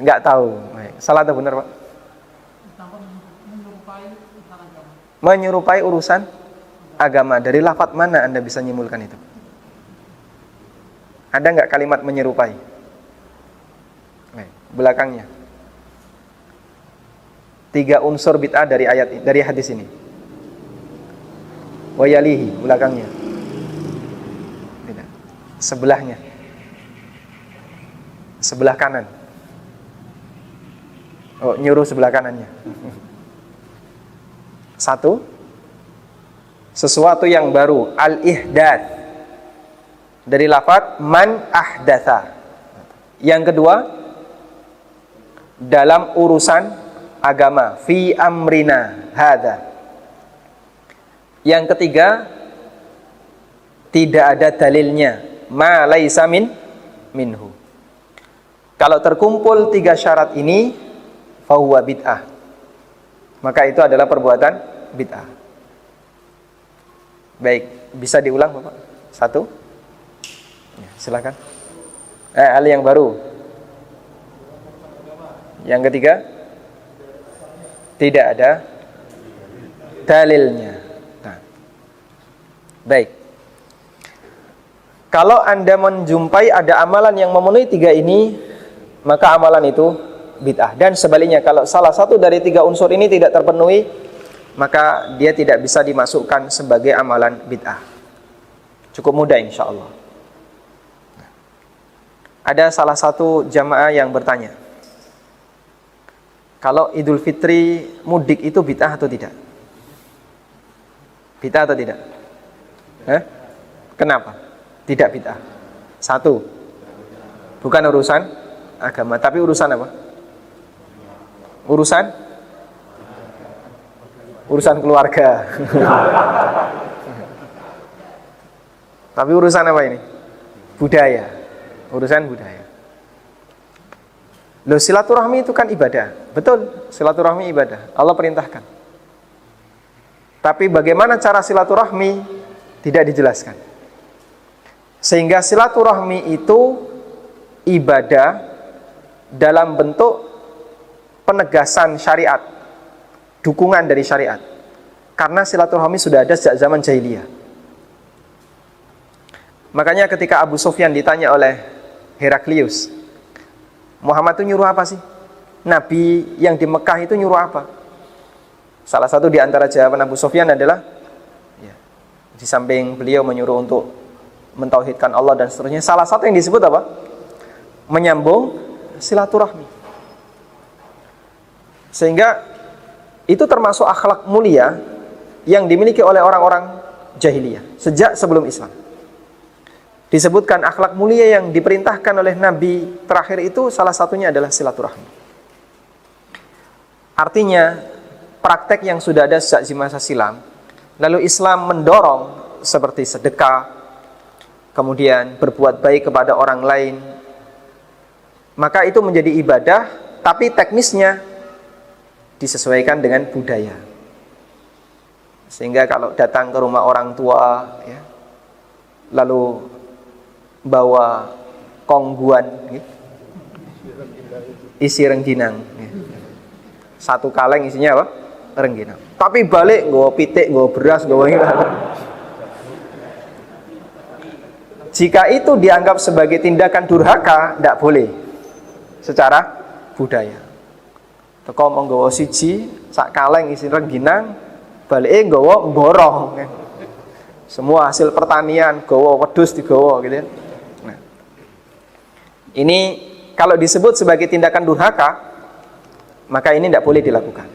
Enggak tahu. Salah atau benar, Pak? menyerupai urusan agama. Dari lafaz mana Anda bisa nyimpulkan itu? Ada nggak kalimat menyerupai? Belakangnya. 3 unsur bid'ah dari hadis ini. Wayalihi, belakangnya. Tidak. Sebelahnya. Sebelah kanan. Oh, nyuruh sebelah kanannya. 1, sesuatu yang baru, al-ihdath. Dari lafaz man ahdatha. Yang kedua, dalam urusan agama, fi amrina hadza. Yang ketiga, tidak ada dalilnya, ma laisa minhu. Kalau terkumpul 3 syarat ini, fahuwa bid'ah. Maka itu adalah perbuatan bid'ah. Baik, bisa diulang Bapak? 1. Ya, silakan. Hal yang baru. Yang ketiga, tidak ada dalilnya. Nah. Baik. Kalau Anda menjumpai ada amalan yang memenuhi 3 ini, maka amalan itu bid'ah. Dan sebaliknya, kalau salah satu dari 3 unsur ini tidak terpenuhi, maka dia tidak bisa dimasukkan sebagai amalan bid'ah. Cukup mudah insyaAllah. Ada salah satu jamaah yang bertanya, kalau Idul Fitri mudik itu bid'ah atau tidak? Bid'ah atau tidak? Kenapa? Tidak bid'ah. 1, bukan urusan agama, tapi urusan apa? Urusan keluarga. Tapi urusan apa ini? Budaya. Urusan budaya. Loh, silaturahmi itu kan ibadah. Betul, silaturahmi ibadah. Allah perintahkan. Tapi bagaimana cara silaturahmi tidak dijelaskan. Sehingga silaturahmi itu ibadah dalam bentuk penegasan syariat, dukungan dari syariat. Karena silaturahmi sudah ada sejak zaman jahiliyah. Makanya ketika Abu Sufyan ditanya oleh Heraklius, Muhammad itu nyuruh apa sih? Nabi yang di Mekah itu nyuruh apa? Salah satu di antara jawaban Abu Sufyan adalah, di samping beliau menyuruh untuk mentauhidkan Allah dan seterusnya, salah satu yang disebut apa? Menyambung silaturahmi. Sehingga itu termasuk akhlak mulia yang dimiliki oleh orang-orang jahiliyah sejak sebelum Islam. Disebutkan akhlak mulia yang diperintahkan oleh Nabi terakhir itu salah satunya adalah silaturahmi. Artinya praktek yang sudah ada sejak masa silam, lalu Islam mendorong seperti sedekah, kemudian berbuat baik kepada orang lain, maka itu menjadi ibadah, tapi teknisnya disesuaikan dengan budaya. Sehingga kalau datang ke rumah orang tua, lalu bawa kongguan, isi rengginang, 1 kaleng isinya apa? Rengginang. Tapi balik nggawa pitik, nggawa beras, nggawa ini. Jika itu dianggap sebagai tindakan durhaka, tidak boleh secara budaya. Teko mau nggawa siji, 1 kaleng isi rengginang, balik nggawa borong. Semua hasil pertanian, gawa wedhus digawa gitu ya. Nah, ini kalau disebut sebagai tindakan durhaka, maka ini tidak boleh dilakukan.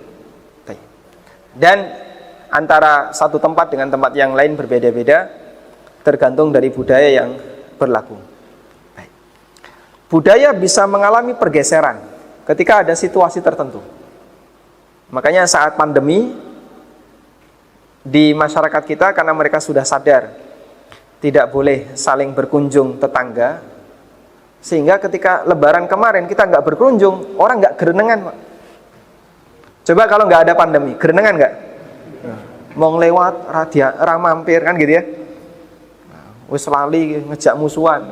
Dan antara satu tempat dengan tempat yang lain berbeda-beda, tergantung dari budaya yang berlaku. Budaya bisa mengalami pergeseran ketika ada situasi tertentu. Makanya saat pandemi, di masyarakat kita, karena mereka sudah sadar tidak boleh saling berkunjung tetangga, sehingga ketika lebaran kemarin kita nggak berkunjung, orang nggak gerenengan, Pak. Coba kalau nggak ada pandemi, gerenengan nggak? Mau lewat mampir kan gitu ya, wis lali ngejak musuhan.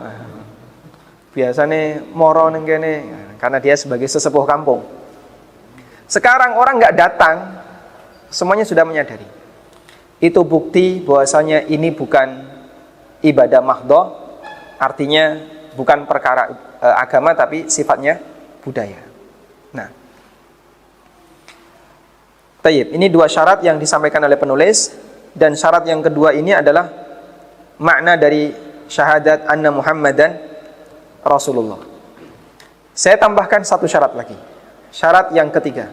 Biasanya moro neng kene, karena dia sebagai sesepuh kampung. Sekarang orang nggak datang, semuanya sudah menyadari. itu bukti bahwasanya ini bukan ibadah mahdhah, artinya bukan perkara agama tapi sifatnya budaya. Nah, tayyib, ini dua syarat yang disampaikan oleh penulis, dan syarat yang kedua ini adalah makna dari syahadat anna Muhammadan Rasulullah. Saya tambahkan satu syarat lagi. Syarat yang ketiga,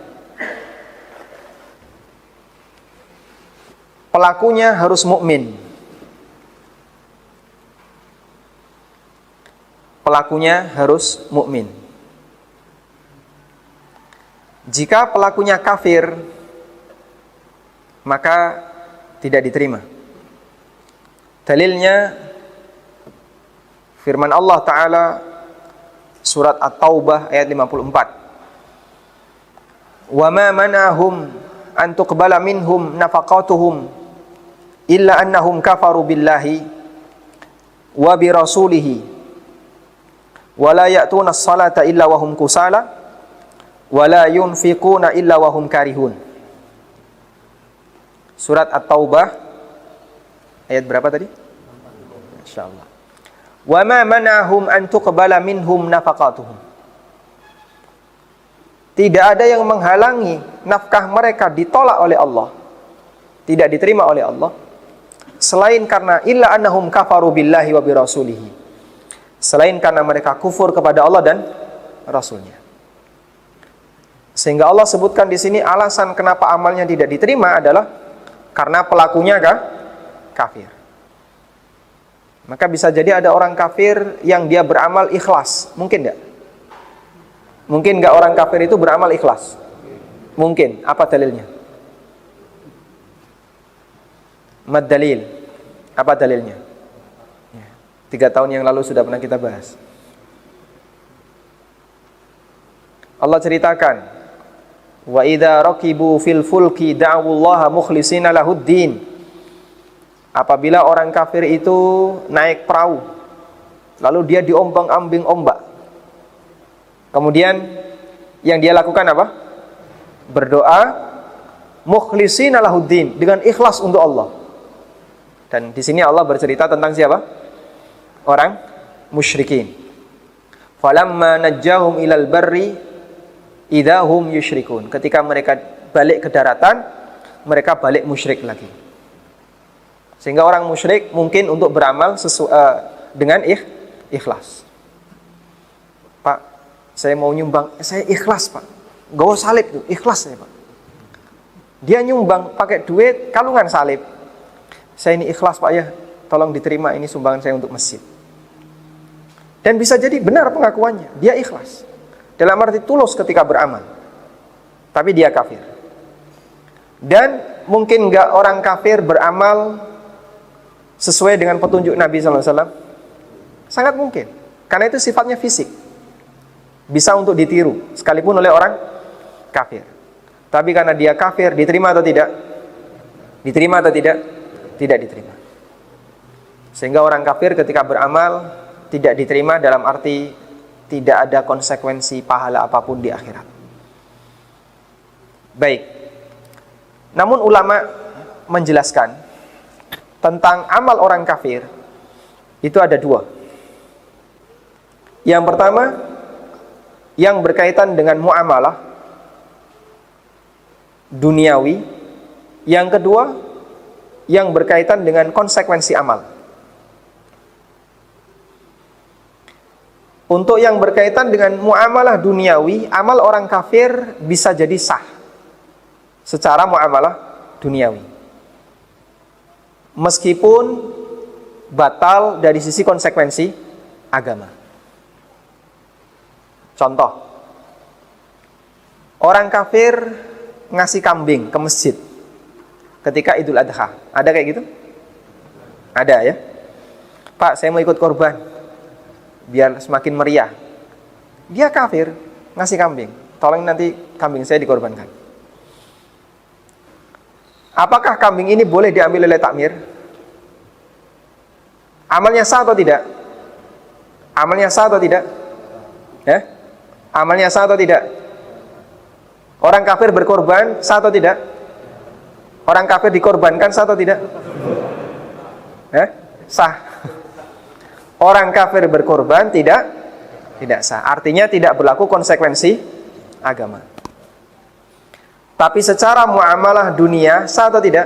pelakunya harus mukmin. Pelakunya harus mukmin. Jika pelakunya kafir, maka tidak diterima. Dalilnya firman Allah Ta'ala surat At-Taubah ayat 54. Wa ma mana'ahum an tuqbala minhum nafaqatuhum illa annahum kafaru billahi wa bi rasulihi wa la ya'tuna as-salata illa wa hum kusala wa la yunfiquna illa wa hum karihun. Surat At-Taubah ayat berapa tadi? Insyaallah. Wa ma mana'ahum an tuqbala minhum nafaqatuhum. Tidak ada yang menghalangi nafkah mereka ditolak oleh Allah, tidak diterima oleh Allah, selain karena illa annahum kafaru billahi wa birasulihi, selain karena mereka kufur kepada Allah dan Rasulnya. Sehingga Allah sebutkan di sini alasan kenapa amalnya tidak diterima adalah karena pelakunya kafir. Maka bisa jadi ada orang kafir yang dia beramal ikhlas, mungkin tidak? Mungkin nggak orang kafir itu beramal ikhlas? Mungkin. Apa dalilnya? Mad dalil. Apa dalilnya? 3 tahun yang lalu sudah pernah kita bahas. Allah ceritakan, wa idza raqibu fil fulki da'awullaha mukhlishina lahuddin. Apabila orang kafir itu naik perahu, lalu dia diombang-ambing ombak, kemudian yang dia lakukan apa? Berdoa mukhlishina lahuddin, dengan ikhlas untuk Allah. Dan di sini Allah bercerita tentang siapa? Orang musyrikin. Falamma najjahum ilal barri idahum yusyrikun. Ketika mereka balik ke daratan, mereka balik musyrik lagi. Sehingga orang musyrik mungkin untuk beramal dengan ikhlas. Pak, saya mau nyumbang, saya ikhlas Pak. Gak usah salib tuh, ikhlas saya Pak. Dia nyumbang pakai duit kalungan salib. Saya ini ikhlas Pak ya, tolong diterima ini sumbangan saya untuk masjid. Dan bisa jadi benar pengakuannya, dia ikhlas. Dalam arti tulus ketika beramal. Tapi dia kafir. Dan mungkin gak orang kafir beramal sesuai dengan petunjuk Nabi SAW? Sangat mungkin. Karena itu sifatnya fisik. Bisa untuk ditiru, sekalipun oleh orang kafir. Tapi karena dia kafir, diterima atau tidak? Diterima atau tidak? Tidak diterima. Sehingga orang kafir ketika beramal tidak diterima dalam arti tidak ada konsekuensi pahala apapun di akhirat. Baik. Namun ulama menjelaskan tentang amal orang kafir itu ada 2. Yang pertama, yang berkaitan dengan muamalah duniawi. Yang kedua, yang berkaitan dengan konsekuensi amal. Untuk yang berkaitan dengan muamalah duniawi, amal orang kafir bisa jadi sah secara muamalah duniawi, meskipun batal dari sisi konsekuensi agama. Contoh, orang kafir ngasih kambing ke masjid ketika Idul Adha. Ada kayak gitu? Ada ya? Pak, saya mau ikut korban biar semakin meriah. Dia kafir, ngasih kambing. Tolong nanti kambing saya dikorbankan. Apakah kambing ini boleh diambil oleh takmir? Amalnya sah atau tidak? Amalnya sah atau tidak? Ya? Amalnya sah atau tidak? Orang kafir berkorban sah atau tidak? Orang kafir dikorbankan sah atau tidak? Sah. Orang kafir berkorban tidak sah. Artinya tidak berlaku konsekuensi agama. Tapi secara muamalah dunia sah atau tidak?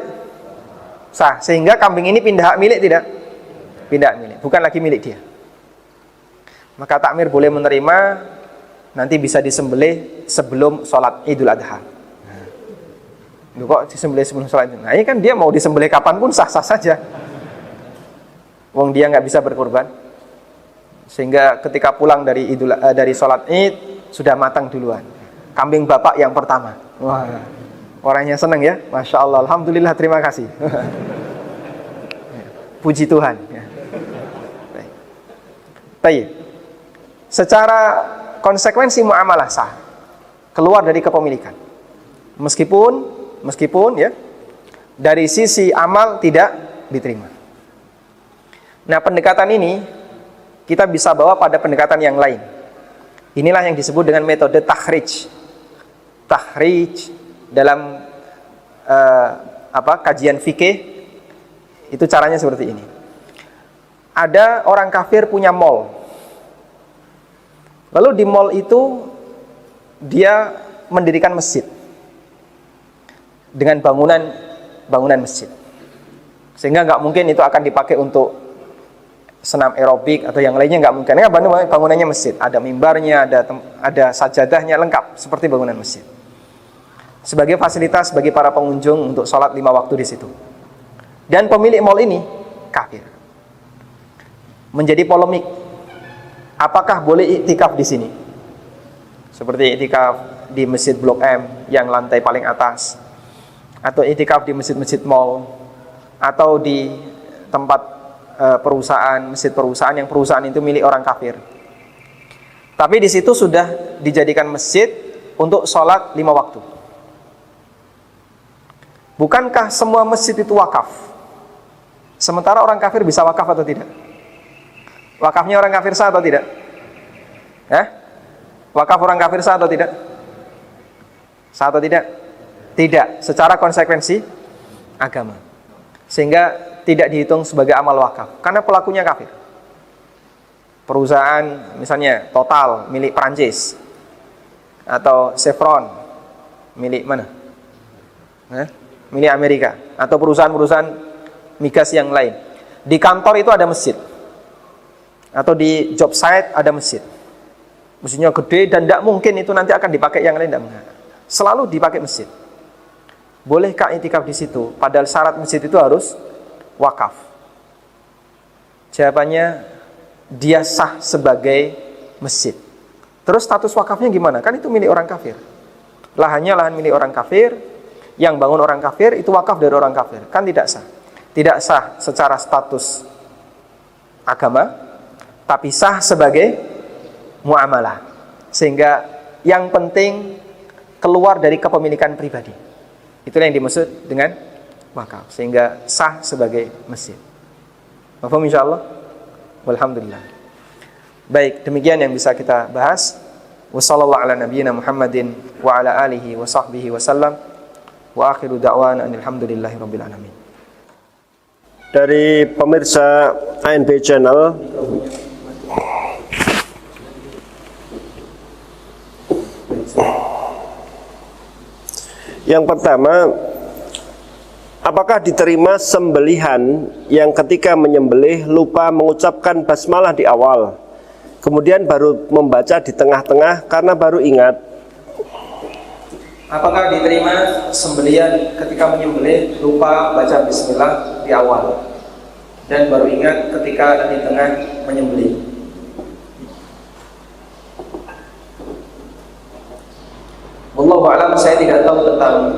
Sah. Sehingga kambing ini pindah hak milik tidak? Pindah hak milik, bukan lagi milik dia. Maka takmir boleh menerima, nanti bisa disembelih sebelum sholat Idul Adha. Kok disembelih sebelum sholat? Nah ini kan dia mau disembelih kapanpun sah-sah saja. Wong dia nggak bisa berkorban. Sehingga ketika pulang dari sholat Id sudah matang duluan. Kambing bapak yang pertama. Wah, orangnya senang ya, masya Allah, alhamdulillah, terima kasih. Puji Tuhan. Baik. Secara konsekuensi muamalah sah, keluar dari kepemilikan. Meskipun ya dari sisi amal tidak diterima. Nah, pendekatan ini kita bisa bawa pada pendekatan yang lain. Inilah yang disebut dengan metode takhrij. Takhrij dalam kajian fikih itu caranya seperti ini. Ada orang kafir punya mall. Lalu di mall itu dia mendirikan masjid dengan bangunan masjid. Sehingga nggak mungkin itu akan dipakai untuk senam aerobik atau yang lainnya, nggak mungkin. Bangunannya masjid, ada mimbarnya, ada sajadahnya, lengkap seperti bangunan masjid. Sebagai fasilitas bagi para pengunjung untuk sholat 5 waktu di situ. Dan pemilik mall ini kafir. Menjadi polemik. Apakah boleh iktikaf di sini? Seperti iktikaf di Masjid Blok M yang lantai paling atas, atau iktikaf di masjid-masjid mall, atau di tempat perusahaan, masjid perusahaan yang perusahaan itu milik orang kafir. Tapi di situ sudah dijadikan masjid untuk sholat 5 waktu. Bukankah semua masjid itu wakaf? Sementara orang kafir bisa wakaf atau tidak? Wakafnya orang kafir sah atau tidak? Wakaf orang kafir sah atau tidak? Sah atau tidak? Tidak, secara konsekuensi agama. Sehingga tidak dihitung sebagai amal wakaf karena pelakunya kafir. Perusahaan misalnya Total milik Perancis, atau Chevron milik mana? Milik Amerika, atau perusahaan-perusahaan migas yang lain. Di kantor itu ada masjid, atau di job site ada masjid. Masjidnya gede dan tidak mungkin itu nanti akan dipakai yang lain, tidak mungkin. Selalu dipakai masjid. Bolehkah iktikaf di situ? Padahal syarat masjid itu harus wakaf. Jawabannya, dia sah sebagai masjid. Terus status wakafnya gimana? Kan itu milik orang kafir. Lahannya lahan milik orang kafir, yang bangun orang kafir, itu wakaf dari orang kafir. Kan tidak sah. Tidak sah secara status agama, tapi sah sebagai muamalah. Sehingga yang penting keluar dari kepemilikan pribadi. Itulah yang dimaksud dengan wakaf, sehingga sah sebagai masjid. Mafhum insyaallah? Walhamdulillah. Baik, demikian yang bisa kita bahas. Wassallallahu ala nabiyyina Muhammadin wa ala alihi wa sahbihi wasallam. Wa akhiru da'wana alhamdulillahi rabbil alamin. Dari pemirsa ANB Channel, yang pertama, apakah diterima sembelihan yang ketika menyembelih lupa mengucapkan basmalah di awal, kemudian baru membaca di tengah-tengah karena baru ingat? Apakah diterima sembelihan ketika menyembelih lupa baca bismillah di awal dan baru ingat ketika di tengah menyembelih? Wallahu a'lam, saya tidak tahu tentang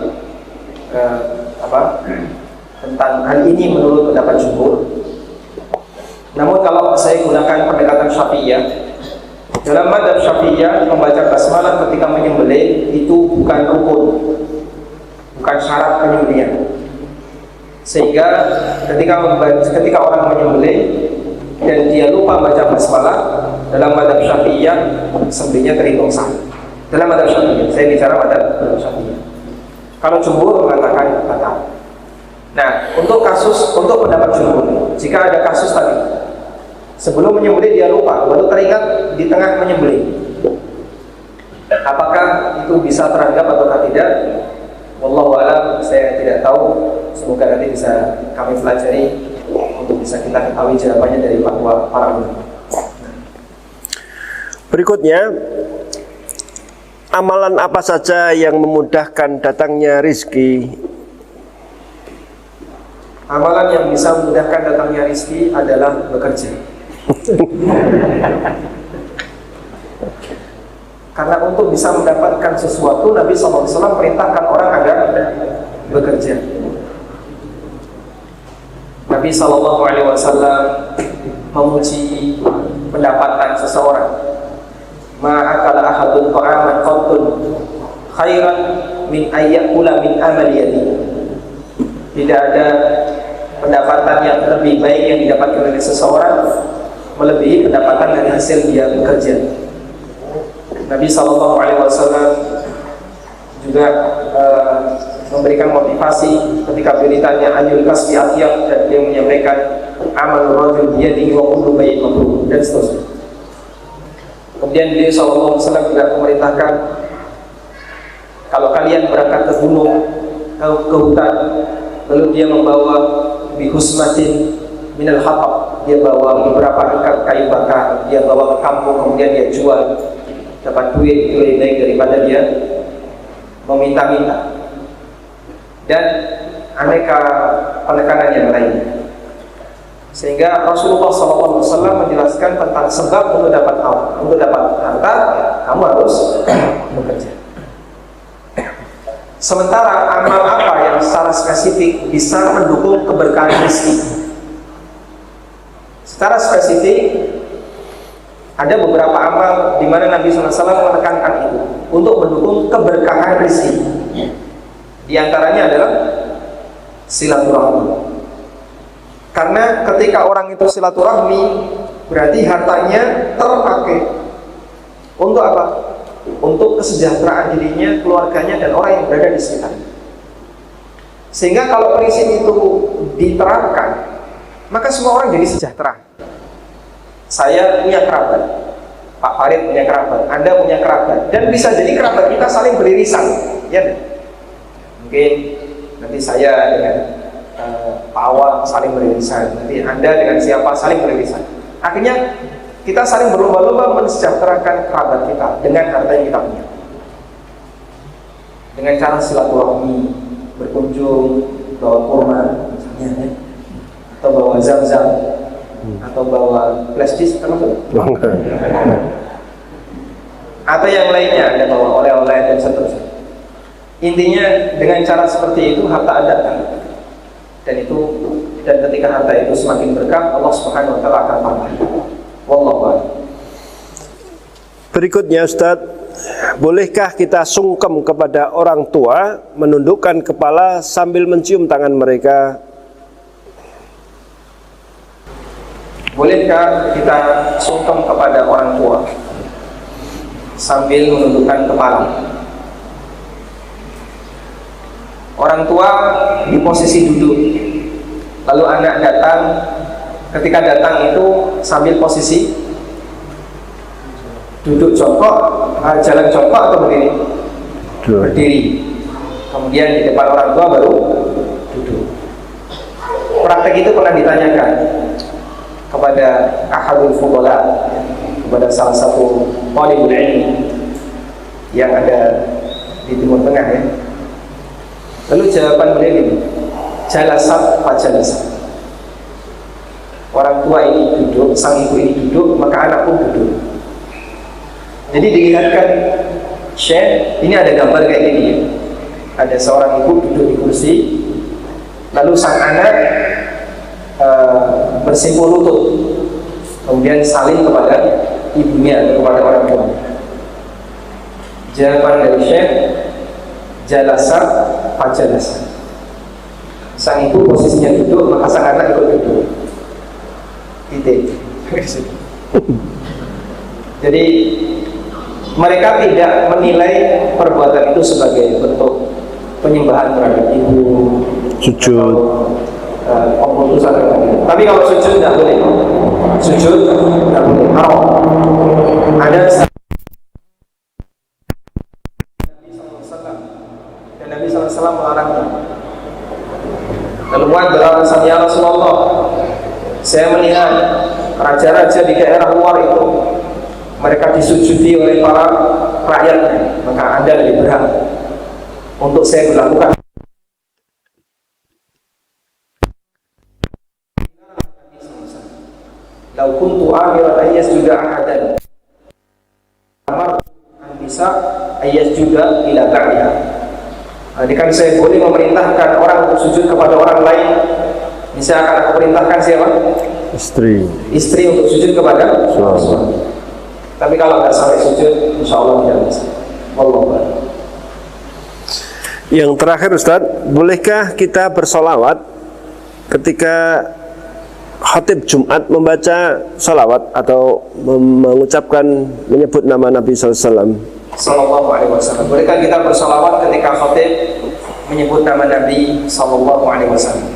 tentang hal ini menurut pendapat jumhur. Namun kalau saya gunakan pendekatan Syafi'iyah, dalam mazhab Syafi'iyah membaca basmalah ketika menyembelih itu bukan rukun, bukan syarat penyembelihan. Sehingga ketika orang menyembelih dan dia lupa baca basmalah, dalam mazhab Syafi'iyah sembelihnya terhitung sah. Dalam mazhab Syafi'iyah, saya bicara mazhab Syafi'iyah. Kalau jumhur mengatakan batal. Nah, untuk pendapat jumhur, jika ada kasus tadi, sebelum menyembelih dia lupa, baru teringat di tengah menyembelih, apakah itu bisa teranggap ataukah tidak? Wallahu a'lam, saya tidak tahu. Semoga nanti bisa kami pelajari untuk bisa kita ketahui jawabannya dari fatwa para ulama. Berikutnya, amalan apa saja yang memudahkan datangnya rizki? Amalan yang bisa memudahkan datangnya rizki adalah bekerja. Karena untuk bisa mendapatkan sesuatu, Nabi SAW perintahkan orang agar bekerja. Nabi SAW memuji pendapatan seseorang. Ma'akala ahadun ta'aman qattun khairan min ayyakula min amali yadihi. Tidak ada pendapatan yang lebih baik yang didapatkan oleh seseorang melebihi pendapatan dari hasil dia bekerja. Nabi SAW juga memberikan motivasi ketika beritanya ayul kasbi atyab, dan dia menyampaikan amal rajul biyadihi wa kullu bai'in mabrur, dan seterusnya. Kemudian beliau SAW juga memerintahkan, kalau kalian berangkat ke gunung, ke hutan, lalu dia membawa bihusmatin minal hatab, dia bawa beberapa ikat kayu bakar, dia bawa ke kampung, kemudian dia jual, dapat duit, itu lebih baik daripada dia meminta-minta. Dan aneka penekanan yang lainnya. Sehingga Rasulullah SAW menjelaskan tentang sebab untuk dapat harta, kamu harus bekerja. Sementara amal apa yang secara spesifik bisa mendukung keberkahan rezeki? Secara spesifik ada beberapa amal di mana Nabi SAW menekankan itu untuk mendukung keberkahan rezeki. Di antaranya adalah silaturahmi. Karena ketika orang itu silaturahmi, berarti hartanya terpakai untuk apa? Untuk kesejahteraan dirinya, keluarganya, dan orang yang berada di sekitarnya. Sehingga kalau prinsip itu diterapkan, maka semua orang jadi sejahtera. Saya punya kerabat, Pak Farid punya kerabat, Anda punya kerabat, dan bisa jadi kerabat kita saling beririsan, ya. Mungkin nanti saya dengan Pak Awal saling beririsan, nanti Anda dengan siapa saling beririsan. Akhirnya kita saling berlomba-lomba mensejahterakan kerabat kita dengan harta yang kita punya, dengan cara silaturahmi, berkunjung, bawa kurma misalnya, ya, atau bawa zam-zam, atau bawa flash disk, atau yang lainnya, ada bawa oleh-oleh dan seterusnya. Intinya dengan cara seperti itu harta Anda dan ketika harta itu semakin berkah, Allah Subhanahu wa taala akan tambah. Wallahu a'lam. Berikutnya Ustaz, bolehkah kita sungkem kepada orang tua, menundukkan kepala sambil mencium tangan mereka? Bolehkah kita sungkem kepada orang tua sambil menundukkan kepala? Orang tua di posisi duduk, lalu anak datang. Ketika datang itu sambil posisi duduk jongkok, jalan jongkok atau berdiri? Berdiri. Kemudian di depan orang tua baru duduk. Praktek itu pernah ditanyakan kepada ahadul fuqala, kepada salah satu talibul ilmi yang ada di Timur Tengah, ya. Lalu jawaban beliau ini, jalasat fajalasat. Orang tua ini duduk, sang ibu ini duduk, maka anak pun duduk. Jadi dilihatkan, Syekh, ini ada gambar kayak gini, ya. Ada seorang ibu duduk di kursi, lalu sang anak bersimpul lutut, kemudian saling kepada ibunya, kepada orang tua. Jawaban dari Syekh, jalasa fajalasa. Sang ibu posisinya duduk, maka sang anak ikut duduk. Titik. Jadi mereka tidak menilai perbuatan itu sebagai bentuk penyembahan terhadap ibu Sujud. Pemutusan. Tapi kalau sujud tidak boleh. Sujud tidak boleh. Haram. Ada dan Nabi SAW melarangnya. Lalu Mu'adz beralasan, ya Rasulullah, saya melihat raja-raja di daerah luar itu mereka disujudi oleh para rakyatnya, maka Anda lebih berhak untuk saya berlakukan. Lau kuntu amiran ayyas juga ahadan amar an bisa ayyas juga ila ba'diha. Jadi kan saya boleh memerintahkan orang untuk sujud kepada orang lain, bisa akan aku perintahkan siapa? Istri untuk sujud kepada suami. Tapi kalau nggak sampai sujud, insya Allah tidak bisa. Wallahu. Yang terakhir Ustaz, bolehkah kita bersolawat ketika khatib Jumat membaca salawat atau mengucapkan menyebut nama Nabi SAW? Sallallahu alaihi wasallam. Bolehkah kita bersolawat ketika khatib menyebut nama Nabi Sallallahu alaihi wasallam?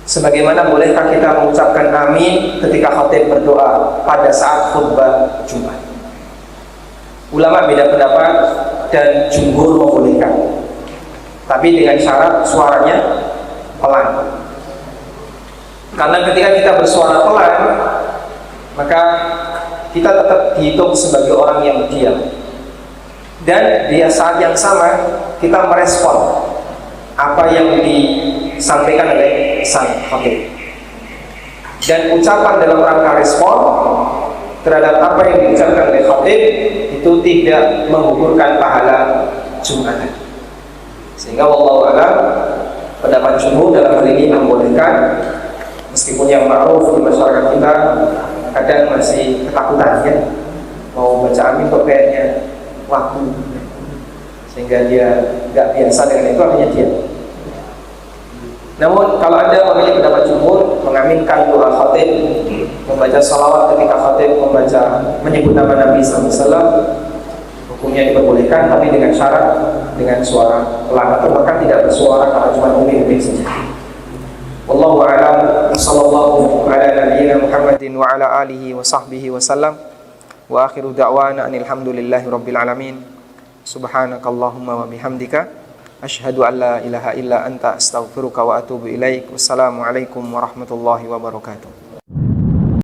Sebagaimana bolehkah kita mengucapkan amin ketika khatib berdoa pada saat khutbah Jumat? Ulama beda pendapat dan jumhur membolehkan, tapi dengan syarat suaranya pelan. Karena ketika kita bersuara pelan, maka kita tetap dihitung sebagai orang yang diam. Dan di saat yang sama kita merespon apa yang disampaikan oleh sang khatib. Dan ucapan dalam rangka respon terhadap apa yang diucapkan oleh khatib itu tidak menggugurkan pahala Jumatan. Sehingga wallahu a'lam, pendapat jumhur dalam hal ini membolehkan, meskipun yang ma'ruf di masyarakat kita kadang masih ketakutan ya, mau baca amin kok kayaknya waktu, sehingga dia nggak biasa dengan itu, akhirnya dia. Namun kalau Anda memilih pendapat jumhur, mengaminkan doa khatib, membaca salawat ketika khatib menyebut nama Nabi SAW, hukumnya diperbolehkan, tapi dengan syarat dengan suara pelan atau bahkan tidak bersuara kalau cuma umi-umi saja. Wallahu a'lam. Sallallahu ala nabiyyina Muhammadin wa ala alihi wa sahbihi wa sallam. Wa akhiru da'wana alhamdulillahi rabbil alamin. Subhanakallahumma wa bihamdika asyhadu an la ilaha illa anta astaghfiruka wa atubu ilaik. Wassalamu alaikum warahmatullahi wabarakatuh.